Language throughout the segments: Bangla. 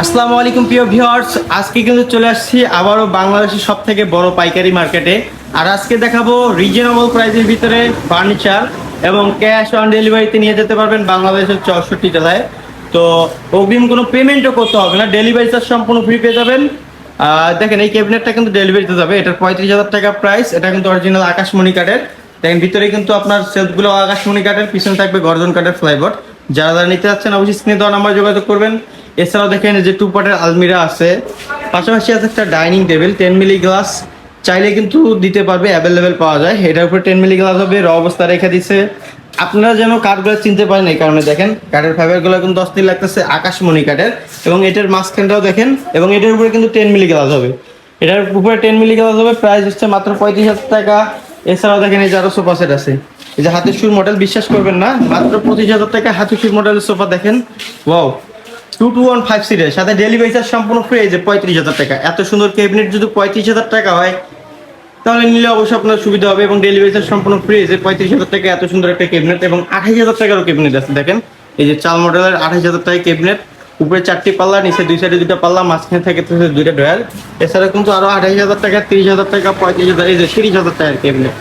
আসসালামু আলাইকুম প্রিয় ভিউয়ার্স, আজকে কিন্তু চলে আসছি আবারও বাংলাদেশের সব থেকে বড় পাইকারি মার্কেটে। আর আজকে দেখাবো রিজনেবল প্রাইসের ভিতরে ফার্নিচার এবং ক্যাশ অন ডেলিভারিতে নিয়ে যেতে পারবেন বাংলাদেশের 64 জেলায়। তো অগ্রিম কোনো পেমেন্টও করতে হবে না, ডেলিভারি চার্জ সম্পূর্ণ ফ্রি পেয়ে যাবেন। দেখেন এই ক্যাবিনেটটা কিন্তু ডেলিভারিতে যাবে, এটার 35,000 টাকা প্রাইস। এটা কিন্তু অরিজিনাল আকাশমণি কাঠের। দেখেন ভিতরে কিন্তু আপনার সেলফগুলো আকাশমণি কাঠের, পিছনে থাকবে গর্জন কাঠের ফ্লাইবোর্ড। যারা যারা নিতে যাচ্ছেন অবশ্যই স্ক্রিনে দেওয়া নাম্বার যোগাযোগ করবেন। এছাড়াও দেখেন যে 2 পার্টের আলমিরা আছে, পাশাপাশি আছে একটা ডাইনিং টেবিল 10 মিলি গ্লাস, চাইলে কিন্তু দিতে পারবে, অ্যাভেলেবেল পাওয়া যায়। এটার উপরে 10 মিলি গ্লাস হবে, র অবস্থা রেখে দিছে। আপনারা যেন কাঠগুলো চিনতে পারেন এই কারণে দেখেন কাঠের ফাইবারগুলো কিন্তু অস্থির লাগতেছে, আকাশমণি কাঠের। এবং এটার মাঝখানটাও দেখেন, এবং এটার উপরে কিন্তু 10 মিলি গ্লাস হবে। এটার উপরে 10 মিলি গ্লাস হবে, প্রাইস হচ্ছে মাত্র 35,000 টাকা। এছাড়াও দেখেন এই যে আরো সোফা সেট আছে, এই যে হাতের সুর মডেল, বিশ্বাস করবেন না, মাত্র 25,000 টাকা হাতের সুর মডেলের সোফা দেখেন। ওয়াও, 2215 সিটের সাথে ডেলিভারি চার্জ সম্পূর্ণ ফ্রি। এই যে 35,000 টাকা, এত সুন্দর ক্যাবিনেট যদি 35,000 টাকা হয় তাহলে নিলে অবশ্যই আপনার সুবিধা হবে। এবং ডেলিভারি চার্জ সম্পূর্ণ ফ্রি। এই যে 35,000 টাকা এত সুন্দর একটা ক্যাবিনেট, এবং 28,000 টাকারও ক্যাবিনেট আছে দেখেন। এই যে চাল মডেলের 28,000 টাকা ক্যাবিনেট, উপরে 4টি পাল্লা, নিচে 2 সাইডে 2টা পাল্লা, মাঝখানে থাকে 2টা ড্রয়ার। এছাড়া কিন্তু আরো 28,000 টাকা, 30,000 টাকা, 35,000, এই যে 30,000 টাকার ক্যাবিনেট।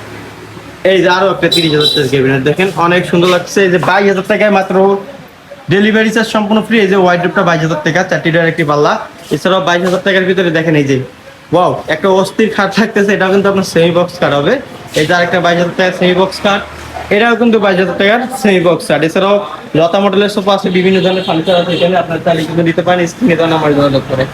এই যে আরো একটা 30,000 টাকার ক্যাবিনেট দেখেন, অনেক সুন্দর লাগছে। এই যে 22,000 টাকায় মাত্র ডেলিভারি চার্জ সম্পূর্ণ ফ্রি। এই যে ওয়াইড্রোবটা 22,000 টাকা, 4টি ড্রয়ার, একটি পাল্লা। এছাড়াও 22,000 টাকার ভিতরে দেখেন এই যে ওয়াও, একটা অস্থির খাট থাকতেছে, এটাও কিন্তু আপনার সেমি বক্স কাট হবে। এই যে আরেকটা 22,000 টাকার সেমি বক্স কাট, এটাও কিন্তু 22,000 টাকার সেমি বক্স কাট। এছাড়াও লতা মডেলের সোফা আছে, বিভিন্ন ধরনের ফার্নিচার আছে এখানে, আপনার চাইলে কিন্তু নিতে পারেন, স্ক্রিনে দেওয়া নাম্বার যোগাযোগ করে।